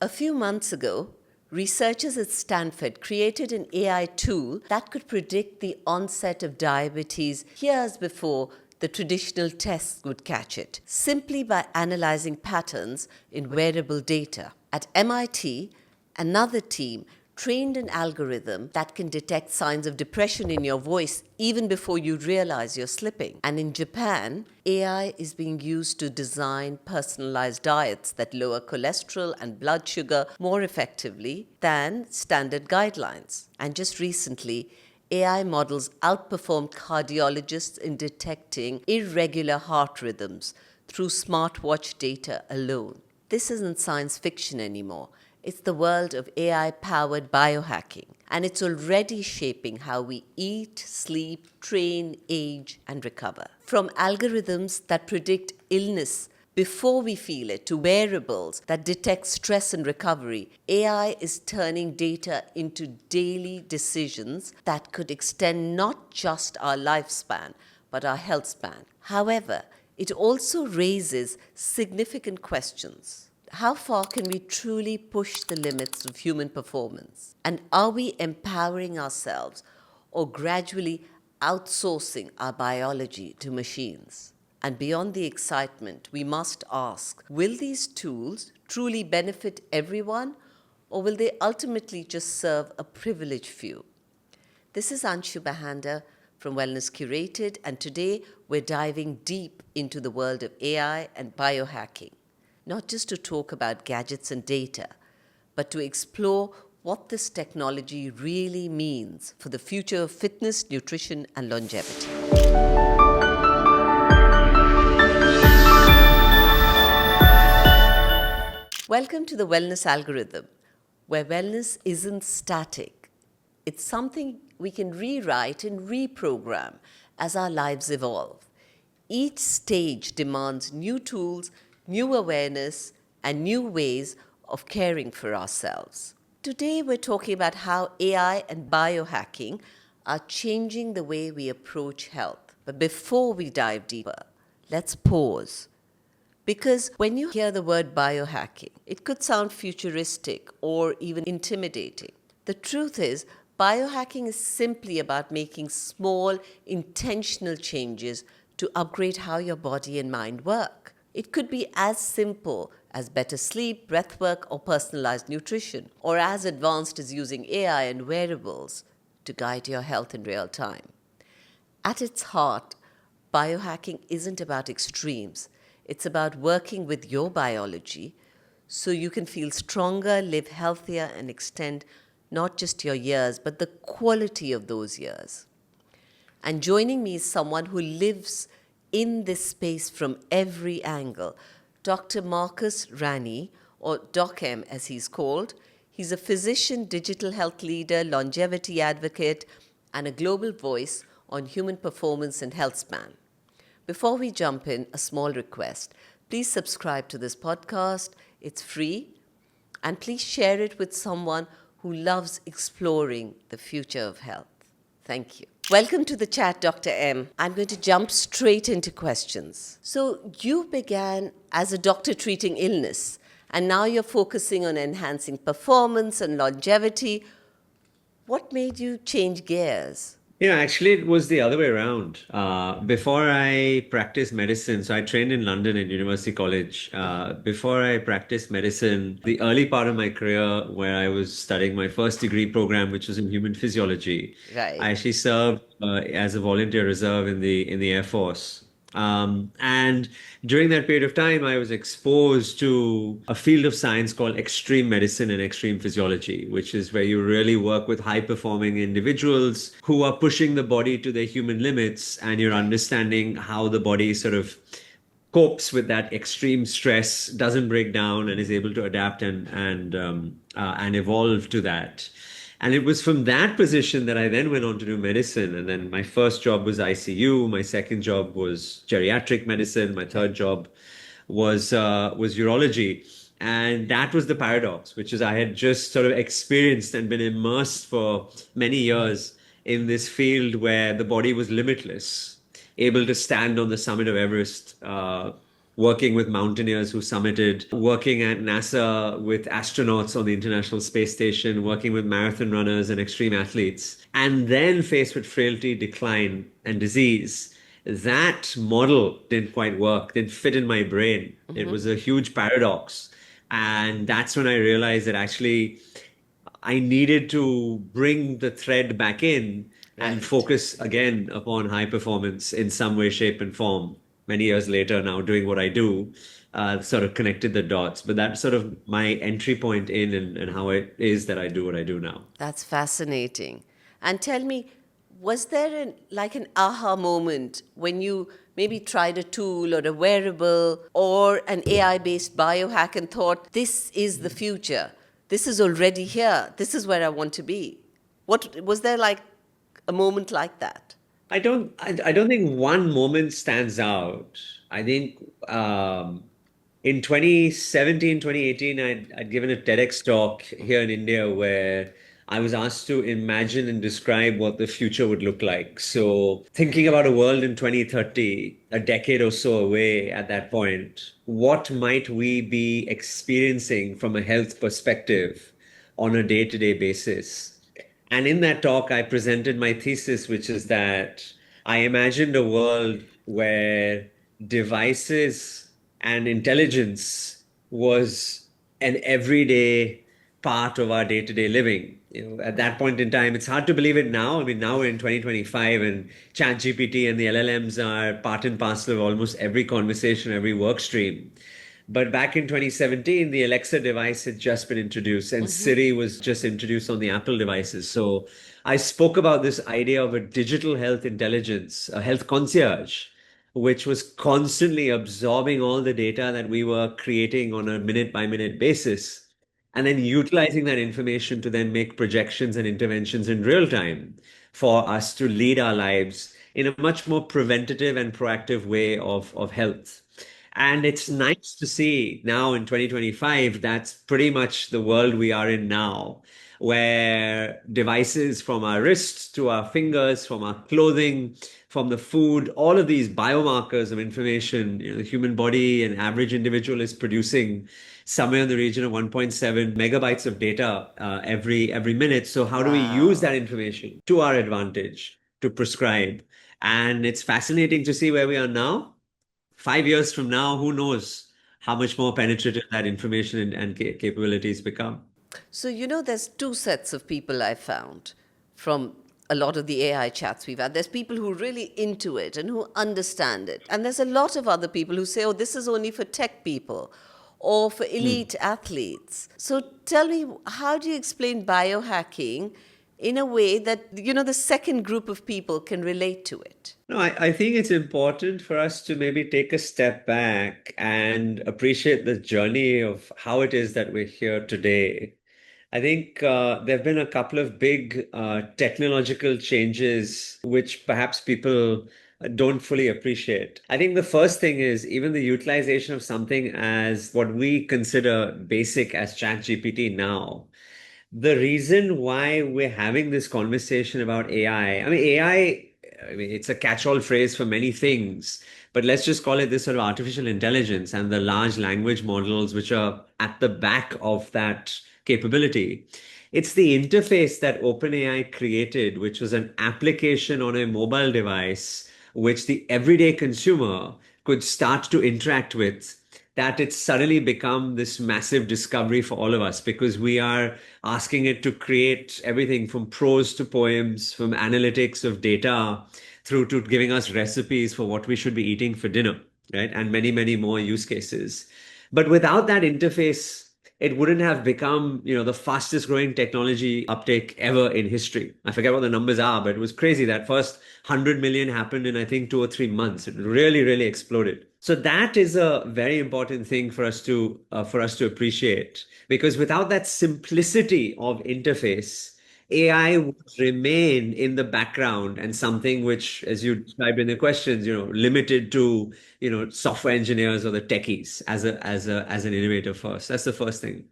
A few months ago, researchers at Stanford created an AI tool that could predict the onset of diabetes years before the traditional tests would catch it, simply by analyzing patterns in wearable data. At MIT, another team trained an algorithm that can detect signs of depression in your voice even before you realize you're slipping. And in Japan, AI is being used to design personalized diets that lower cholesterol and blood sugar more effectively than standard guidelines. And just recently, AI models outperformed cardiologists in detecting irregular heart rhythms through smartwatch data alone. This isn't science fiction anymore. It's the world of AI-powered biohacking, and it's already shaping how we eat, sleep, train, age, and recover. From algorithms that predict illness before we feel it to wearables that detect stress and recovery, AI is turning data into daily decisions that could extend not just our lifespan, but our health span. However, it also raises significant questions. How far can we truly push the limits of human performance? And are we empowering ourselves or gradually outsourcing our biology to machines? And beyond the excitement, we must ask, will these tools truly benefit everyone, or will they ultimately just serve a privileged few? This is Anshu Bahanda from Wellness Curated, and today we're diving deep into the world of AI and biohacking. Not just to talk about gadgets and data, but to explore what this technology really means for the future of fitness, nutrition, and longevity. Welcome to the Wellness Algorithm, where wellness isn't static. It's something we can rewrite and reprogram as our lives evolve. Each stage demands new tools, new awareness, and new ways of caring for ourselves. Today, we're talking about how AI and biohacking are changing the way we approach health. But before we dive deeper, let's pause. Because when you hear the word biohacking, it could sound futuristic or even intimidating. The truth is, biohacking is simply about making small, intentional changes to upgrade how your body and mind work. It could be as simple as better sleep, breathwork, or personalized nutrition, or as advanced as using AI and wearables to guide your health in real time. At its heart, biohacking isn't about extremes. It's about working with your biology so you can feel stronger, live healthier, and extend not just your years, but the quality of those years. And joining me is someone who lives in this space from every angle. Dr. Marcus Ranney, or Doc M as he's called. He's a physician, digital health leader, longevity advocate, and a global voice on human performance and health span. Before we jump in, a small request. Please subscribe to this podcast. It's free. And please share it with someone who loves exploring the future of health. Thank you. Welcome to the chat, Dr. M. I'm going to jump straight into questions. So you began as a doctor treating illness, and now you're focusing on enhancing performance and longevity. What made you change gears? Actually, it was the other way around. Before I practiced medicine, so I trained in London at University College. Before I practiced medicine, the early part of my career where I was studying my first degree program, which was in human physiology, Right. I actually served as a volunteer reserve in the Air Force. And during that period of time, I was exposed to a field of science called extreme medicine and extreme physiology, which is where you really work with high performing individuals who are pushing the body to their human limits, and you're understanding how the body sort of copes with that extreme stress, doesn't break down, and is able to adapt and evolve to that. And it was from that position that I then went on to do medicine. And then my first job was ICU. My second job was geriatric medicine. My third job was urology. And that was the paradox, which is I had just sort of experienced and been immersed for many years in this field where the body was limitless, able to stand on the summit of Everest, working with mountaineers who summited, working at NASA with astronauts on the International Space Station, working with marathon runners and extreme athletes, and then faced with frailty, decline, and disease. That model didn't quite work, didn't fit in my brain. It was a huge paradox. And that's when I realized that actually I needed to bring the thread back in and Right. focus again upon high performance in some way, shape, and form. Many years later, now doing what I do, sort of connected the dots. But that's sort of my entry point in and how it is that I do what I do now. That's fascinating. And tell me, was there like an aha moment when you maybe tried a tool or a wearable or an AI based biohack and thought, this is the future? This is already here. This is where I want to be. What was there like a moment like that? I don't think one moment stands out. I think in 2017, 2018, I'd given a TEDx talk here in India where I was asked to imagine and describe what the future would look like. So, thinking about a world in 2030, a decade or so away at that point, what might we be experiencing from a health perspective on a day-to-day basis? And in that talk, I presented my thesis, which is that I imagined a world where devices and intelligence was an everyday part of our day-to-day living. At that point in time, it's hard to believe it now. I mean, now we're in 2025 and ChatGPT and the LLMs are part and parcel of almost every conversation, every work stream. But back in 2017, the Alexa device had just been introduced and Siri was just introduced on the Apple devices. So I spoke about this idea of a digital health intelligence, a health concierge, which was constantly absorbing all the data that we were creating on a minute by minute basis, and then utilizing that information to then make projections and interventions in real time for us to lead our lives in a much more preventative and proactive way of health. And it's nice to see now in 2025, that's pretty much the world we are in now, where devices from our wrists to our fingers, from our clothing, from the food, all of these biomarkers of information, the human body, an average individual is producing somewhere in the region of 1.7 megabytes of data every minute. So how do we use that Wow. information to our advantage to prescribe? And it's fascinating to see where we are now. 5 years from now, who knows how much more penetrative that information and capabilities become. So, there's two sets of people I found from a lot of the AI chats we've had. There's people who are really into it and who understand it. And there's a lot of other people who say, oh, this is only for tech people or for elite athletes. So tell me, how do you explain biohacking in a way that, the second group of people can relate to it? No, I think it's important for us to maybe take a step back and appreciate the journey of how it is that we're here today. I think there have been a couple of big technological changes which perhaps people don't fully appreciate. I think the first thing is even the utilization of something as what we consider basic as ChatGPT now. The reason why we're having this conversation about AI, I mean, it's a catch-all phrase for many things, but let's just call it this sort of artificial intelligence and the large language models which are at the back of that capability. It's the interface that OpenAI created, which was an application on a mobile device, which the everyday consumer could start to interact with, that it's suddenly become this massive discovery for all of us because we are asking it to create everything from prose to poems, from analytics of data through to giving us recipes for what we should be eating for dinner, right? And many, many more use cases. But without that interface, it wouldn't have become, the fastest growing technology uptake ever in history. I forget what the numbers are, but it was crazy. That first 100 million happened in, I think, 2 or 3 months. It really, really exploded. So that is a very important thing for us to appreciate, because without that simplicity of interface, AI would remain in the background and something which, as you described in the questions, limited to, software engineers or the techies as an innovator first. That's the first thing.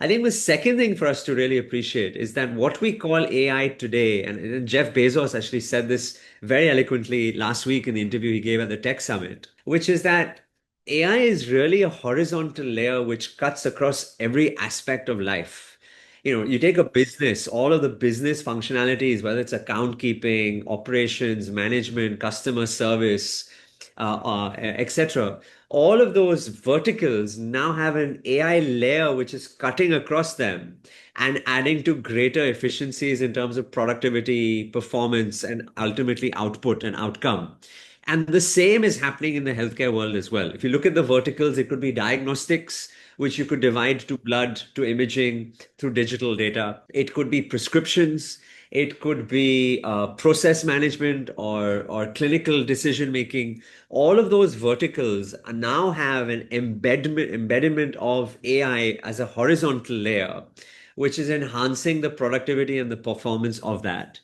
I think the second thing for us to really appreciate is that what we call AI today, and Jeff Bezos actually said this very eloquently last week in the interview he gave at the Tech Summit, which is that AI is really a horizontal layer which cuts across every aspect of life. You take a business, all of the business functionalities, whether it's account keeping, operations, management, customer service, etc. All of those verticals now have an AI layer which is cutting across them and adding to greater efficiencies in terms of productivity, performance, and ultimately output and outcome. And the same is happening in the healthcare world as well. If you look at the verticals, it could be diagnostics, which you could divide to blood, to imaging through digital data. It could be prescriptions. It could be process management or clinical decision making. All of those verticals now have an embedment of AI as a horizontal layer, which is enhancing the productivity and the performance of that.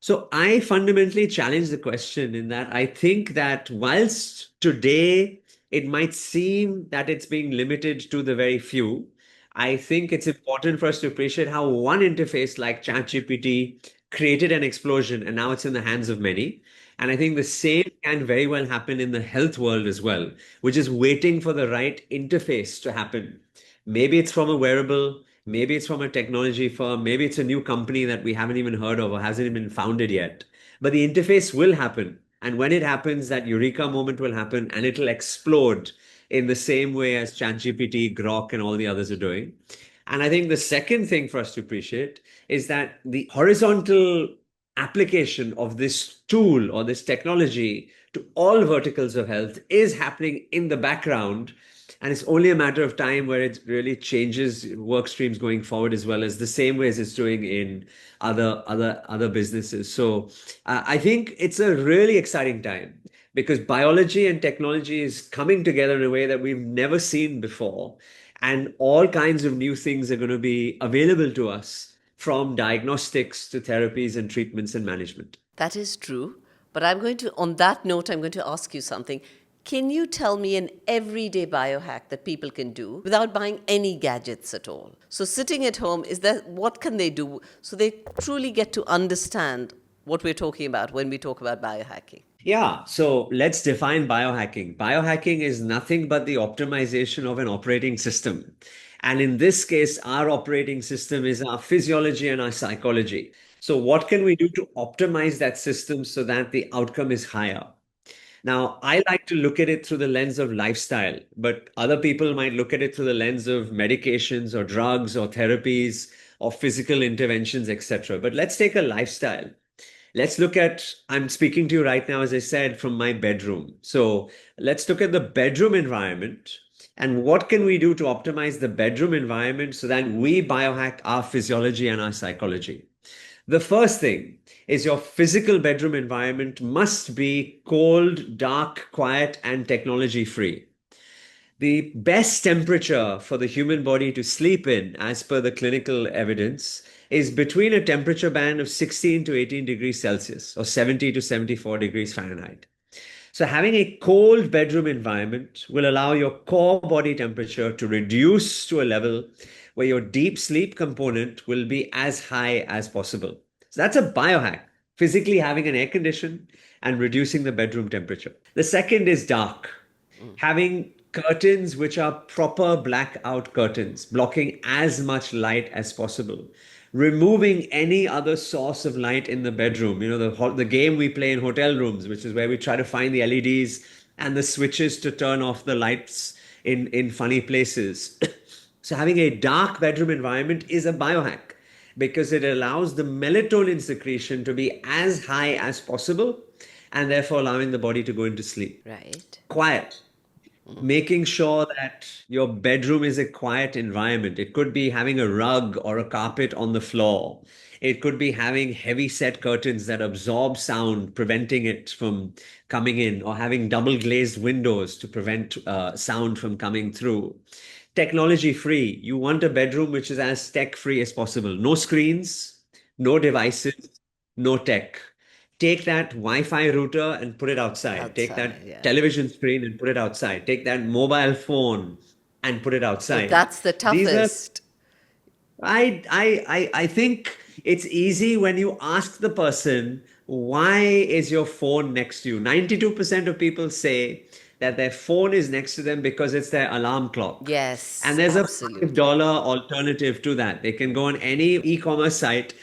So I fundamentally challenge the question in that I think that whilst today it might seem that it's being limited to the very few, I think it's important for us to appreciate how one interface like ChatGPT created an explosion and now it's in the hands of many. And I think the same can very well happen in the health world as well, which is waiting for the right interface to happen. Maybe it's from a wearable, maybe it's from a technology firm, maybe it's a new company that we haven't even heard of or hasn't even been founded yet. But the interface will happen. And when it happens, that eureka moment will happen and it'll explode in the same way as ChatGPT, Grok, and all the others are doing. And I think the second thing for us to appreciate is that the horizontal application of this tool or this technology to all verticals of health is happening in the background. And it's only a matter of time where it really changes work streams going forward, as well as the same way as it's doing in other businesses. So I think it's a really exciting time because biology and technology is coming together in a way that we've never seen before. And all kinds of new things are going to be available to us, from diagnostics to therapies and treatments and management. That is true. But on that note, I'm going to ask you something. Can you tell me an everyday biohack that people can do without buying any gadgets at all? So sitting at home, what can they do so they truly get to understand what we're talking about when we talk about biohacking? Yeah, so let's define biohacking. Biohacking is nothing but the optimization of an operating system. And in this case, our operating system is our physiology and our psychology. So, what can we do to optimize that system so that the outcome is higher? Now, I like to look at it through the lens of lifestyle, but other people might look at it through the lens of medications or drugs or therapies or physical interventions, etc. But let's take a lifestyle. Let's look at, I'm speaking to you right now, as I said, from my bedroom. So let's look at the bedroom environment and what can we do to optimize the bedroom environment so that we biohack our physiology and our psychology. The first thing is your physical bedroom environment must be cold, dark, quiet, and technology free. The best temperature for the human body to sleep in, as per the clinical evidence, is between a temperature band of 16 to 18 degrees Celsius or 70 to 74 degrees Fahrenheit. So, having a cold bedroom environment will allow your core body temperature to reduce to a level where your deep sleep component will be as high as possible. So, that's a biohack, physically having an air condition and reducing the bedroom temperature. The second is dark, having curtains which are proper blackout curtains, blocking as much light as possible, removing any other source of light in the bedroom. The game we play in hotel rooms, which is where we try to find the LEDs and the switches to turn off the lights in funny places. So having a dark bedroom environment is a biohack because it allows the melatonin secretion to be as high as possible and therefore allowing the body to go into sleep. Right. Quiet, making sure that your bedroom is a quiet environment. It could be having a rug or a carpet on the floor. It could be having heavy set curtains that absorb sound, preventing it from coming in, or having double glazed windows to prevent sound from coming through. Technology free. You want a bedroom which is as tech free as possible. No screens, no devices, no tech. Take that Wi-Fi router and put it outside. Take Outside, that yeah. television screen and put it outside. Take that mobile phone and put it Oh, outside. that's the These are, toughest. I think it's easy when you ask the person, why is your phone next to you? 92% of people say that their phone is next to them because it's their alarm clock. And Yes, there's a absolutely. $5 alternative to that. They can go on any e-commerce site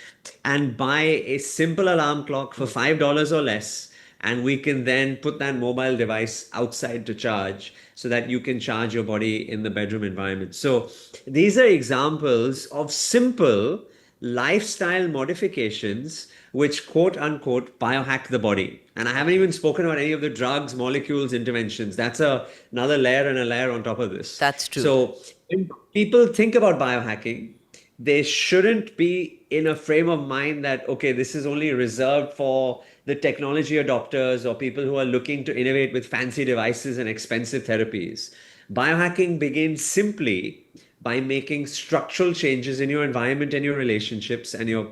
and buy a simple alarm clock for $5 or less. And we can then put that mobile device outside to charge so that you can charge your body in the bedroom environment. So these are examples of simple lifestyle modifications which quote unquote biohack the body. And I haven't even spoken about any of the drugs, molecules, interventions. That's another layer and a layer on top of this. That's true. So when people think about biohacking, they shouldn't be in a frame of mind that, okay, this is only reserved for the technology adopters or people who are looking to innovate with fancy devices and expensive therapies. Biohacking begins simply by making structural changes in your environment and your relationships and your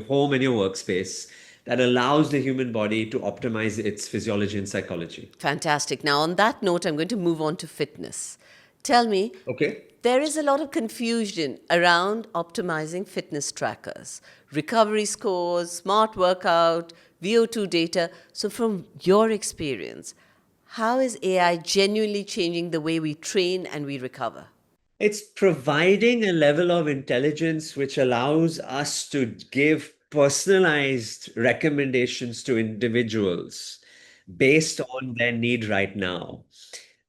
home and your workspace that allows the human body to optimize its physiology and psychology. Fantastic. Now, on that note, I'm going to move on to fitness. Tell me, Okay. there is a lot of confusion around optimizing fitness trackers, recovery scores, smart workout, VO2 data. So, from your experience, how is AI genuinely changing the way we train and we recover? It's providing a level of intelligence which allows us to give personalized recommendations to individuals based on their need right now.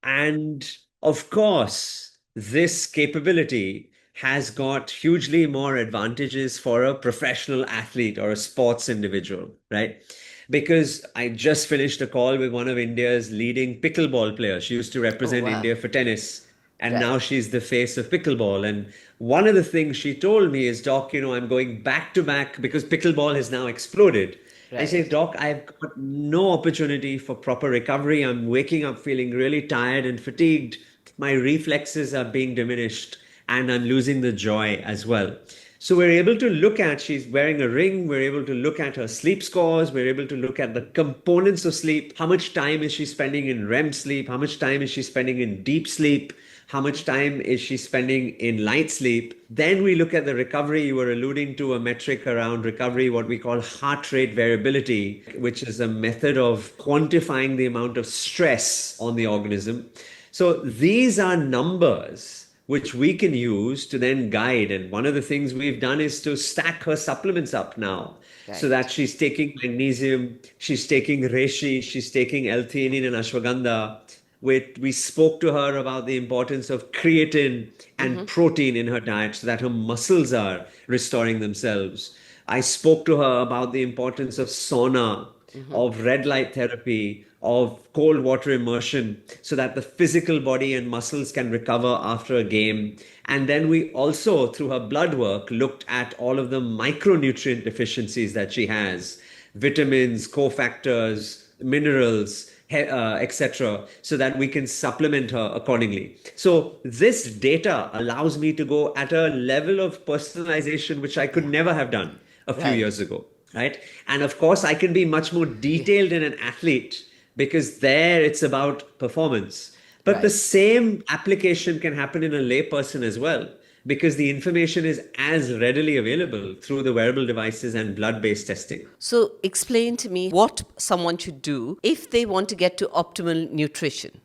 And of course, this capability has got hugely more advantages for a professional athlete or a sports individual, right? Because I just finished a call with one of India's leading pickleball players. She used to Oh, represent wow. India for tennis, and now Right, she's the face of pickleball. And one of the things she told me is, Doc, I'm going back to back because pickleball has now exploded. And she says, right, Doc, I've got no opportunity for proper recovery. I'm waking up feeling really tired and fatigued. My reflexes are being diminished, and I'm losing the joy as well. So we're able to look at, she's wearing a ring, we're able to look at her sleep scores, we're able to look at the components of sleep. How much time is she spending in REM sleep? How much time is she spending in deep sleep? How much time is she spending in light sleep? Then we look at the recovery. You were alluding to a metric around recovery, what we call heart rate variability, which is a method of quantifying the amount of stress on the organism. So these are numbers which we can use to then guide. And one of the things we've done is to stack her supplements up now so that right. she's taking magnesium, she's taking reishi, she's taking L-theanine and ashwagandha. We spoke to her about the importance of creatine and protein in her diet so that her muscles are restoring themselves. I spoke to her about the importance of sauna, of red light therapy, of cold water immersion, so that the physical body and muscles can recover after a game. And then we also, through her blood work, looked at all of the micronutrient deficiencies that she has, vitamins, cofactors, minerals, etc., so that we can supplement her accordingly. So this data allows me to go at a level of personalization which I could Yeah, never have done a few right. years ago, right? And of course, I can be much more Yeah, detailed in an athlete because there it's about performance. But the right. same application can happen in a layperson as well because the information is as readily available through the wearable devices and blood-based testing. So, explain to me what someone should do if they want to get to optimal nutrition.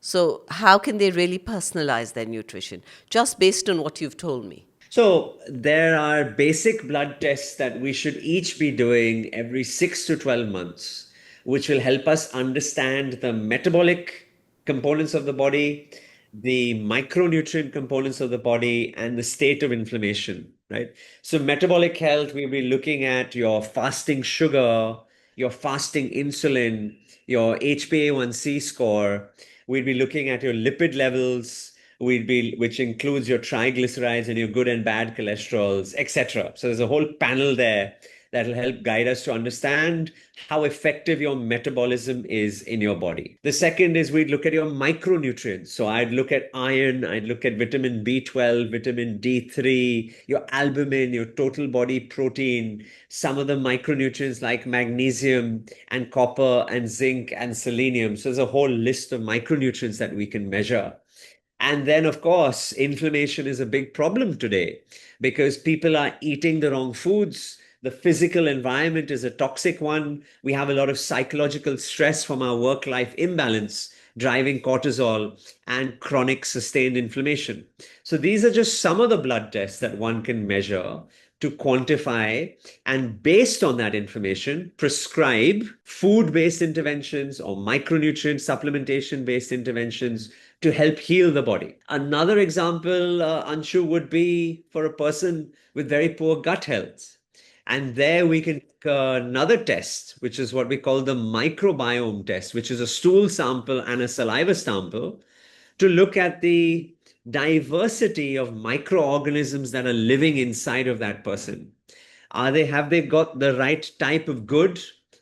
So, how can they really personalize their nutrition just based on what you've told me? So there are basic blood tests that we should each be doing every 6 to 12 months, which will help us understand the metabolic components of the body, the micronutrient components of the body, and the state of inflammation, right? So metabolic health, we'll be looking at your fasting sugar, your fasting insulin, your HbA1c score. We'll be looking at your lipid levels, which includes your triglycerides and your good and bad cholesterols, etc. So there's a whole panel there that will help guide us to understand how effective your metabolism is in your body. The second is we'd look at your micronutrients. So I'd look at iron, I'd look at vitamin B12, vitamin D3, your albumin, your total body protein, some of the micronutrients like magnesium and copper and zinc and selenium. So there's a whole list of micronutrients that we can measure. And then, of course, inflammation is a big problem today because people are eating the wrong foods. The physical environment is a toxic one. We have a lot of psychological stress from our work life imbalance driving cortisol, and chronic sustained inflammation. So these are just some of the blood tests that one can measure to quantify and based on that information, prescribe food-based interventions or micronutrient supplementation-based interventions to help heal the body. Another example, Anshu, would be for a person with very poor gut health. And there we can another test, which is what we call the microbiome test, which is a stool sample and a saliva sample to look at the diversity of microorganisms that are living inside of that person. Have they got the right type of good?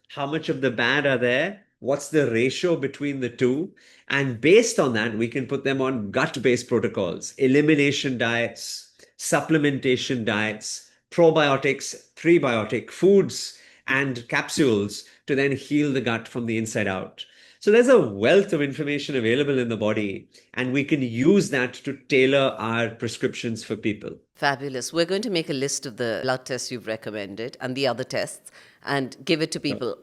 How much of the bad are there? What's the ratio between the two? And based on that, we can put them on gut-based protocols, elimination diets, supplementation diets, probiotics, prebiotic foods, and capsules to then heal the gut from the inside out. So there's a wealth of information available in the body, and we can use that to tailor our prescriptions for people. Fabulous. We're going to make a list of the blood tests you've recommended and the other tests and give it to people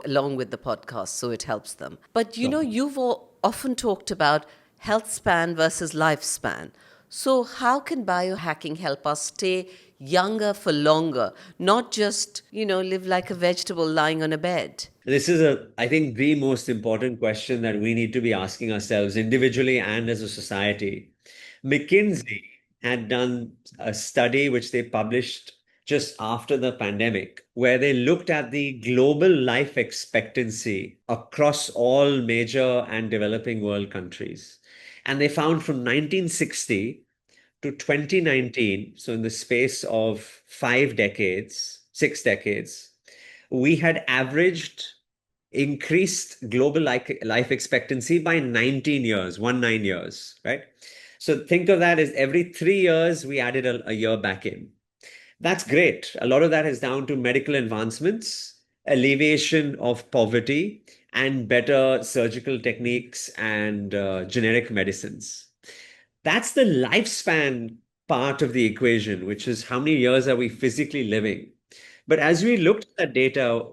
along with the podcast so it helps them. But you've often talked about health span versus lifespan. So, how can biohacking help us stay younger for longer, not just, live like a vegetable lying on a bed? This is, I think, the most important question that we need to be asking ourselves individually and as a society. McKinsey had done a study which they published just after the pandemic, where they looked at the global life expectancy across all major and developing world countries. And they found from 1960 to 2019, so in the space of 5 decades, 6 decades, we had averaged increased global life expectancy by 19 years, 19 years, right? So think of that as every 3 years, we added a year back in. That's great. A lot of that is down to medical advancements, alleviation of poverty, and better surgical techniques and generic medicines. That's the lifespan part of the equation, which is how many years are we physically living. But as we looked at that data,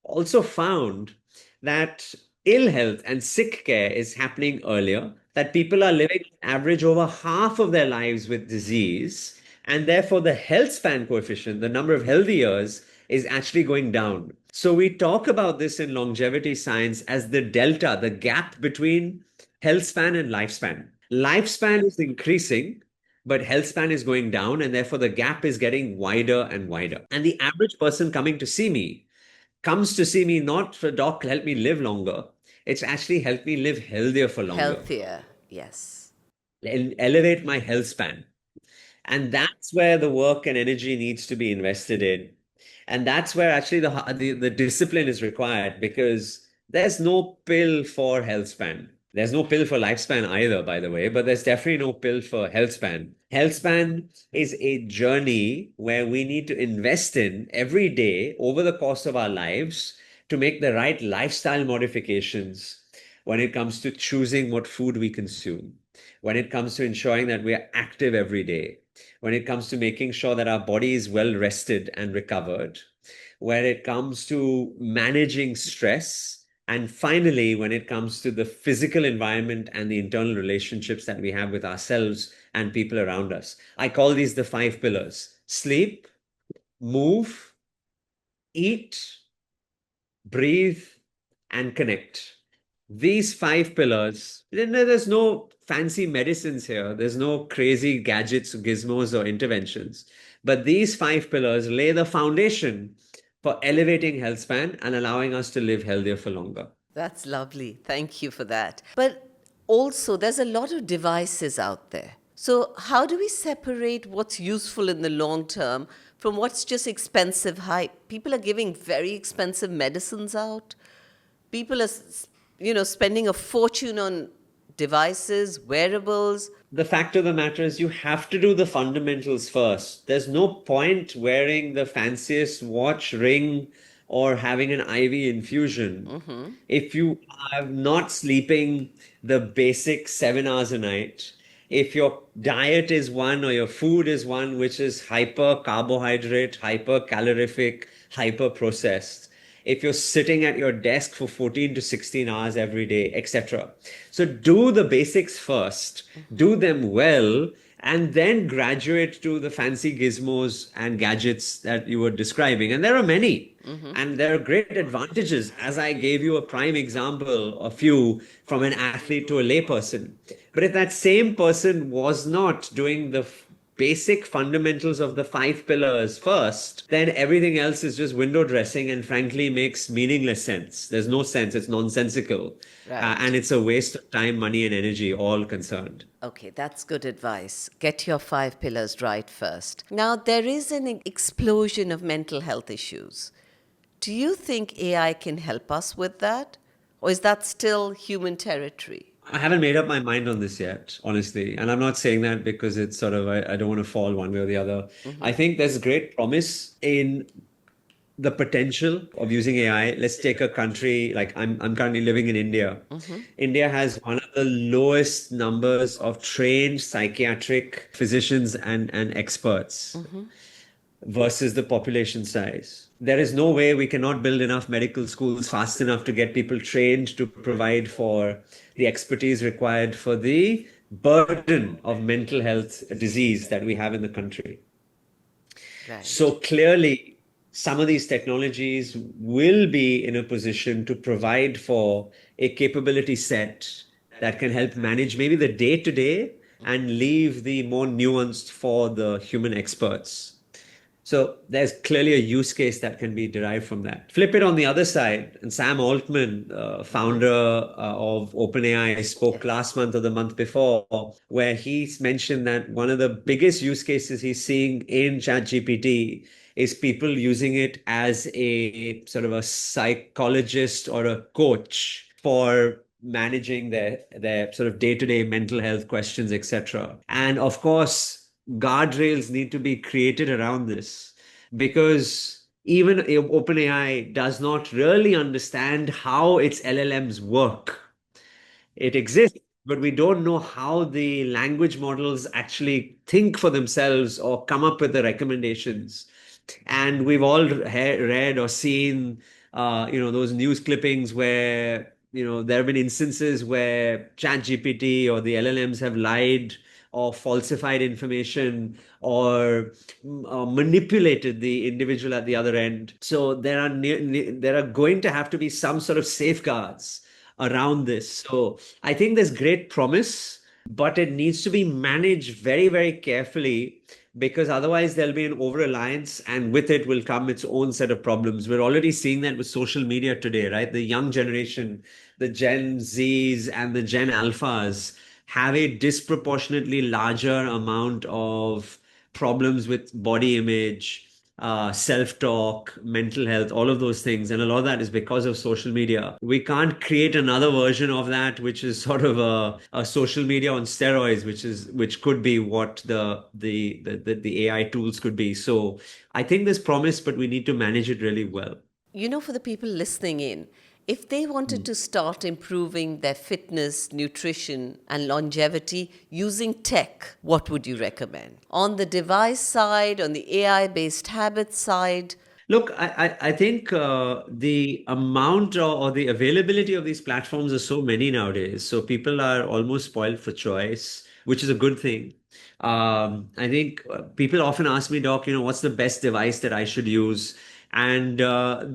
also found that ill health and sick care is happening earlier, that people are living on average over half of their lives with disease, and therefore the health span coefficient, the number of healthy years, is actually going down. So we talk about this in longevity science as the delta, the gap between health span and lifespan. Lifespan is increasing, but health span is going down, and therefore the gap is getting wider and wider. And the average person coming to see me comes to see me not for doc, help me live longer. It's actually help me live healthier for longer. Healthier, yes. Elevate my health span. And that's where the work and energy needs to be invested in. And that's where actually the discipline is required, because there's no pill for health span. There's no pill for lifespan either, by the way, but there's definitely no pill for health span. Health span is a journey where we need to invest in every day over the course of our lives to make the right lifestyle modifications when it comes to choosing what food we consume, when it comes to ensuring that we are active every day, when it comes to making sure that our body is well rested and recovered, when it comes to managing stress, and finally, when it comes to the physical environment and the internal relationships that we have with ourselves and people around us. I call these the 5 pillars: sleep, move, eat, breathe, and connect. These 5 pillars, there's no fancy medicines here. There's no crazy gadgets, gizmos, or interventions. But these 5 pillars lay the foundation for elevating health span and allowing us to live healthier for longer. That's lovely. Thank you for that. But also, there's a lot of devices out there. So, how do we separate what's useful in the long term from what's just expensive hype? People are giving very expensive medicines out. People are, spending a fortune on devices, wearables. The fact of the matter is you have to do the fundamentals first. There's no point wearing the fanciest watch, ring, or having an IV infusion if you are not sleeping the basic 7 hours a night. If your diet is one or your food is one which is hyper carbohydrate, hyper calorific, hyper processed. if you're sitting at your desk for 14 to 16 hours every day, etc. So do the basics first, do them well, and then graduate to the fancy gizmos and gadgets that you were describing. And there are many. And there are great advantages, as I gave you a prime example, a few from an athlete to a layperson. But if that same person was not doing the basic fundamentals of the five pillars first, then everything else is just window dressing and frankly makes meaningless sense. There's no sense, it's nonsensical. Right. And it's a waste of time, money, and energy, all concerned. Okay, that's good advice. Get your five pillars right first. Now, there is an explosion of mental health issues. Do you think AI can help us with that? Or is that still human territory? I haven't made up my mind on this yet, honestly. And I'm not saying that because it's sort of, I don't want to fall one way or the other. I think there's great promise in the potential of using AI. Let's take a country like I'm currently living in India. India has one of the lowest numbers of trained psychiatric physicians and experts versus the population size. There is no way we cannot build enough medical schools fast enough to get people trained to provide for the expertise required for the burden of mental health disease that we have in the country. Right. So clearly, some of these technologies will be in a position to provide for a capability set that can help manage maybe the day to day and leave the more nuanced for the human experts. So there's clearly a use case that can be derived from that. Flip it on the other side, and Sam Altman, founder of OpenAI, spoke last month or the month before, where he's mentioned that one of the biggest use cases he's seeing in ChatGPT is people using it as a sort of a psychologist or a coach for managing their sort of day-to-day mental health questions, etc. And of course, guardrails need to be created around this because even OpenAI does not really understand how its LLMs work. It exists, but we don't know how the language models actually think for themselves or come up with the recommendations. And we've all read or seen, those news clippings where, there have been instances where ChatGPT or the LLMs have lied or falsified information or manipulated the individual at the other end. So there are going to have to be some sort of safeguards around this. So I think there's great promise, but it needs to be managed very, very carefully because otherwise there'll be an over-reliance and with it will come its own set of problems. We're already seeing that with social media today, right? The young generation, the Gen Zs and the Gen Alphas have a disproportionately larger amount of problems with body image, self-talk, mental health, all of those things. And a lot of that is because of social media. We can't create another version of that, which is sort of a social media on steroids, which could be what the AI tools could be. So I think there's promise, but we need to manage it really well. For the people listening in, if they wanted to start improving their fitness, nutrition, and longevity using tech, what would you recommend? On the device side, on the AI based habit side? Look, I think the amount or the availability of these platforms are so many nowadays. So people are almost spoiled for choice, which is a good thing. I think people often ask me, Doc, what's the best device that I should use? And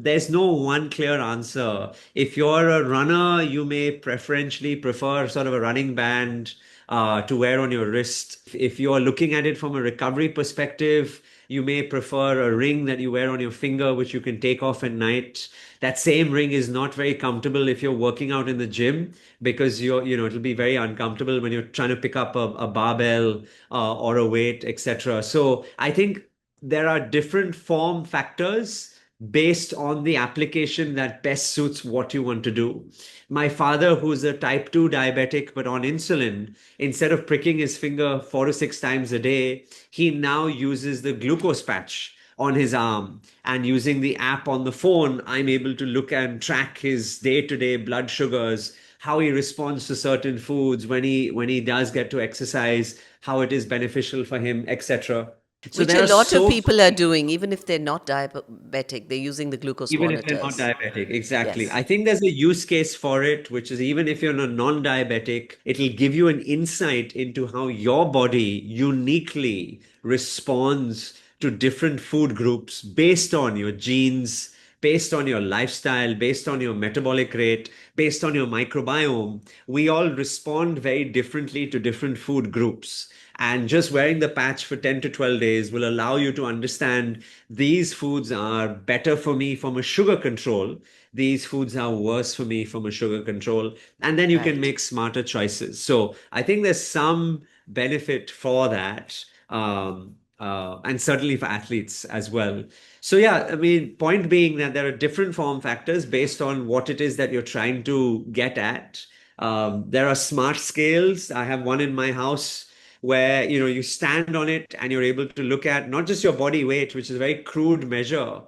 there's no one clear answer. If you're a runner, you may preferentially prefer sort of a running band to wear on your wrist. If you're looking at it from a recovery perspective, you may prefer a ring that you wear on your finger, which you can take off at night. That same ring is not very comfortable if you're working out in the gym because it'll be very uncomfortable when you're trying to pick up a barbell or a weight, etc. So I think there are different form factors based on the application that best suits what you want to do. My father, who's a type 2 diabetic but on insulin, instead of pricking his finger 4 to 6 times a day, he now uses the glucose patch on his arm. And using the app on the phone, I'm able to look and track his day-to-day blood sugars, how he responds to certain foods when he does get to exercise, how it is beneficial for him, etc. So Which there a are lot of so people are doing, even if they're not diabetic, they're using the glucose even if they're not monitors. diabetic, exactly. Yes, I think there's a use case for it, which is even if you're not non-diabetic, it'll give you an insight into how your body uniquely responds to different food groups based on your genes, based on your lifestyle, based on your metabolic rate, based on your microbiome. We all respond very differently to different food groups. And just wearing the patch for 10 to 12 days will allow you to understand these foods are better for me from a sugar control. These foods are worse for me from a sugar control. And then you can right. make smarter choices. So I think there's some benefit for that. And certainly for athletes as well. So yeah, I mean, point being that there are different form factors based on what it is that you're trying to get at. There are smart scales. I have one in my house where you stand on it and you're able to look at not just your body weight, which is a very crude measure,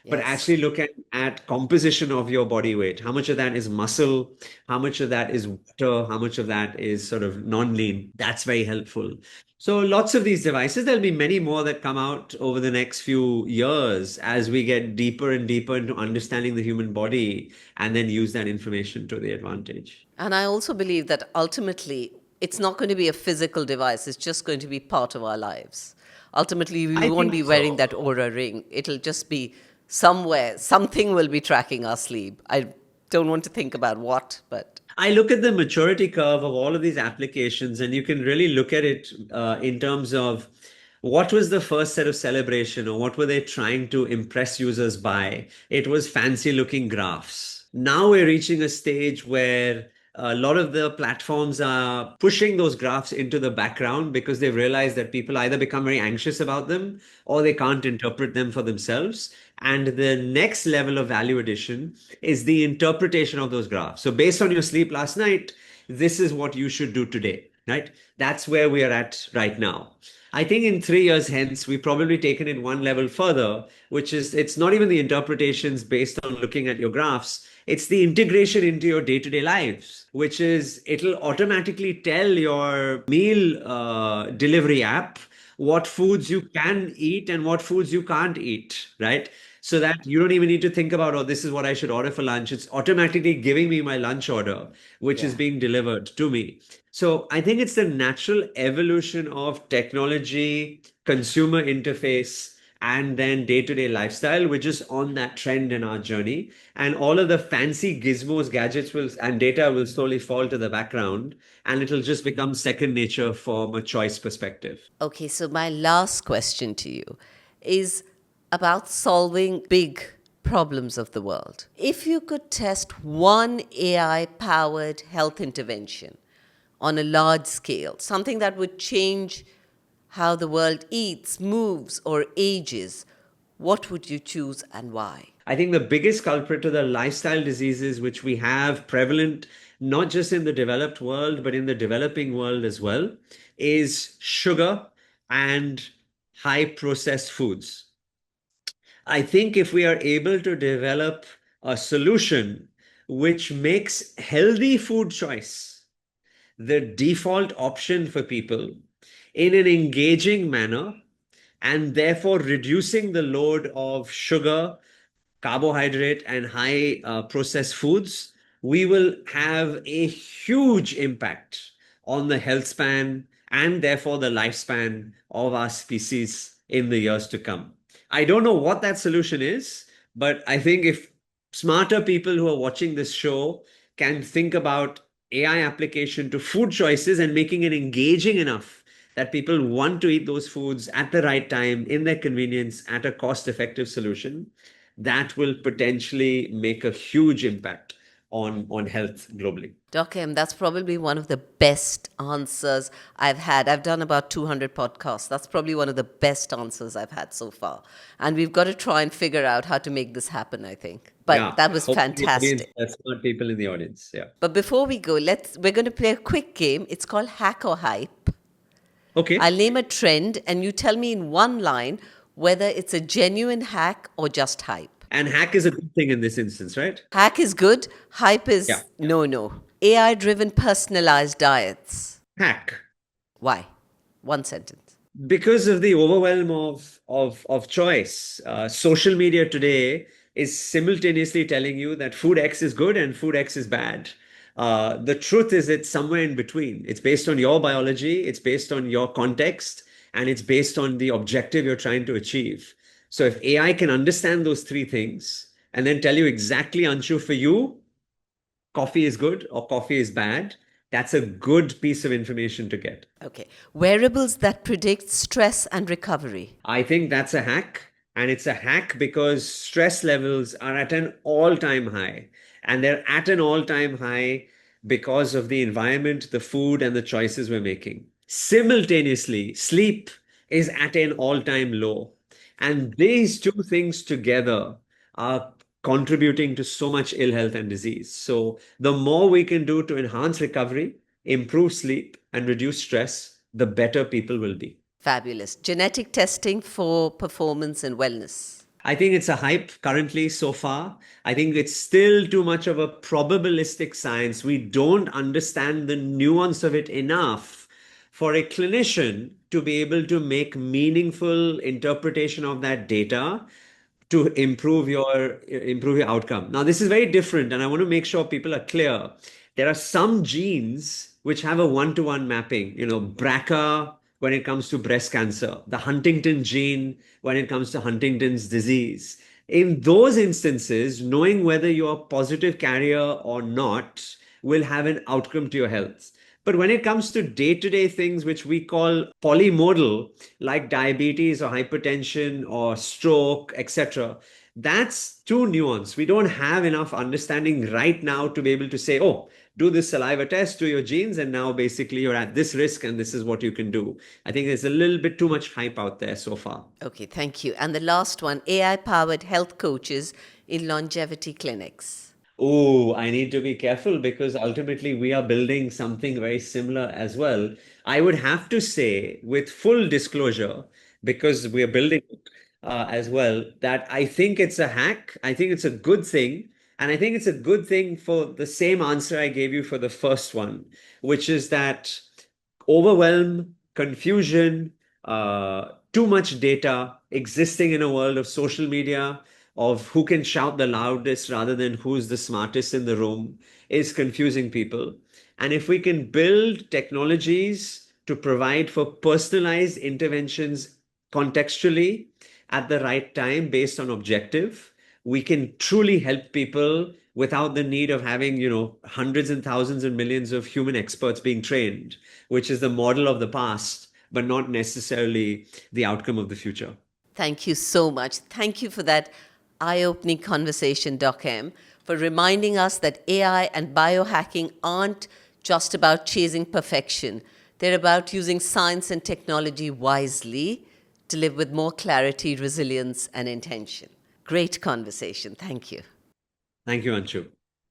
but Yes, actually look at composition of your body weight. How much of that is muscle? How much of that is water? How much of that is sort of non-lean? That's very helpful. So lots of these devices. There'll be many more that come out over the next few years as we get deeper and deeper into understanding the human body and then use that information to the advantage. and I also believe that ultimately it's not going to be a physical device, it's just going to be part of our lives. Ultimately, we I won't think be wearing so. that Aura ring. It'll just be somewhere, something will be tracking our sleep. I don't want to think about what, but I look at the maturity curve of all of these applications, and you can really look at it in terms of what was the first set of celebration or what were they trying to impress users by? It was fancy looking graphs. Now we're reaching a stage where a lot of the platforms are pushing those graphs into the background because they've realized that people either become very anxious about them or they can't interpret them for themselves. And the next level of value addition is the interpretation of those graphs. So, based on your sleep last night, this is what you should do today, right? That's where we are at right now. I think in 3 years hence, we've probably taken it one level further, which is it's not even the interpretations based on looking at your graphs, it's the integration into your day to day lives, which is it'll automatically tell your meal delivery app what foods you can eat and what foods you can't eat, right? So that you don't even need to think about, oh, this is what I should order for lunch. It's automatically giving me my lunch order, which is yeah. being delivered to me. So I think it's the natural evolution of technology, consumer interface, and then day-to-day lifestyle. We're just on that trend in our journey. And all of the fancy gizmos, gadgets will and data will slowly fall to the background, and it'll just become second nature from a choice perspective. Okay, so my last question to you is about solving big problems of the world. If you could test one AI powered health intervention on a large scale, something that would change how the world eats, moves, or ages, what would you choose and why? I think the biggest culprit to the lifestyle diseases which we have prevalent not just in the developed world but in the developing world as well is sugar and high processed foods. I think if we are able to develop a solution which makes healthy food choice the default option for people in an engaging manner and therefore reducing the load of sugar, carbohydrate, and high processed foods, we will have a huge impact on the health span and therefore the lifespan of our species in the years to come. I don't know what that solution is, but I think if smarter people who are watching this show can think about AI application to food choices and making it engaging enough that people want to eat those foods at the right time, in their convenience, at a cost effective solution, that will potentially make a huge impact on health globally. Doc M, that's probably one of the best answers I've had. I've done about 200 podcasts. That's probably one of the best answers I've had so far. And we've got to try and figure out how to make this happen, I think. But Yeah, that was hopefully the audience, fantastic. that's smart people in the audience. Yeah. But before we go, we're going to play a quick game. It's called Hack or Hype. I'll Okay. name a trend and you tell me in one line whether it's a genuine hack or just hype. And hack is a good thing in this instance, right? Hack is good, hype Yeah. is no no. AI driven personalized diets. Hack. Why? One sentence. Because of the overwhelm of choice. Social media today is simultaneously telling you that food X is good and food X is bad. The truth is it's somewhere in between. It's based on your biology, it's based on your context, and it's based on the objective you're trying to achieve. So if AI can understand those three things and then tell you exactly, Anshu, for you, coffee is good or coffee is bad, that's a good piece of information to get. Okay. Wearables that predict stress and recovery. I think that's a hack. And it's a hack because stress levels are at an all time high. And they're at an all time high because of the environment, the food, and the choices we're making. Simultaneously, sleep is at an all time low. And these two things together are contributing to so much ill health and disease. So, the more we can do to enhance recovery, improve sleep, and reduce stress, the better people will be. Fabulous. Genetic testing for performance and wellness. I think it's a hype currently so far. I think it's still too much of a probabilistic science. We don't understand the nuance of it enough for a clinician to be able to make meaningful interpretation of that data to improve your outcome. Now, this is very different, and I want to make sure people are clear. There are some genes which have a one-to-one mapping. BRCA when it comes to breast cancer, the Huntington gene when it comes to Huntington's disease. In those instances, knowing whether you're a positive carrier or not will have an outcome to your health. But when it comes to day to day things which we call polymodal, like diabetes or hypertension or stroke, etc., that's too nuanced. We don't have enough understanding right now to be able to say, oh, do this saliva test to your genes, and now basically you're at this risk and this is what you can do. I think there's a little bit too much hype out there so far. Okay, thank you. And the last one, AI powered health coaches in longevity clinics. Oh, I need to be careful because ultimately we are building something very similar as well. I would have to say, with full disclosure, because we are building it as well, that I think it's a hack. I think it's a good thing. And I think it's a good thing for the same answer I gave you for the first one, which is that overwhelm, confusion, too much data existing in a world of social media, of who can shout the loudest rather than who's the smartest in the room, is confusing people. And if we can build technologies to provide for personalized interventions contextually at the right time based on objective, we can truly help people without the need of having, hundreds and thousands and millions of human experts being trained, which is the model of the past, but not necessarily the outcome of the future. Thank you so much. Thank you for that eye opening conversation, Doc M, for reminding us that AI and biohacking aren't just about chasing perfection. They're about using science and technology wisely to live with more clarity, resilience, and intention. Great conversation. Thank you. Thank you, Anshu.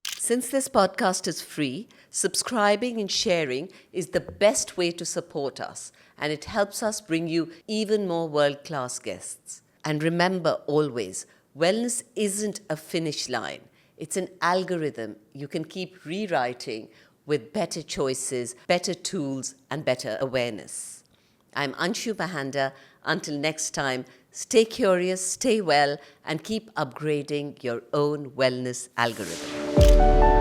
Since this podcast is free, subscribing and sharing is the best way to support us, and it helps us bring you even more world class guests. And remember always, wellness isn't a finish line, it's an algorithm you can keep rewriting with better choices, better tools, and better awareness. I'm Anshu Bahanda. Until next time, stay curious, stay well, and keep upgrading your own wellness algorithm.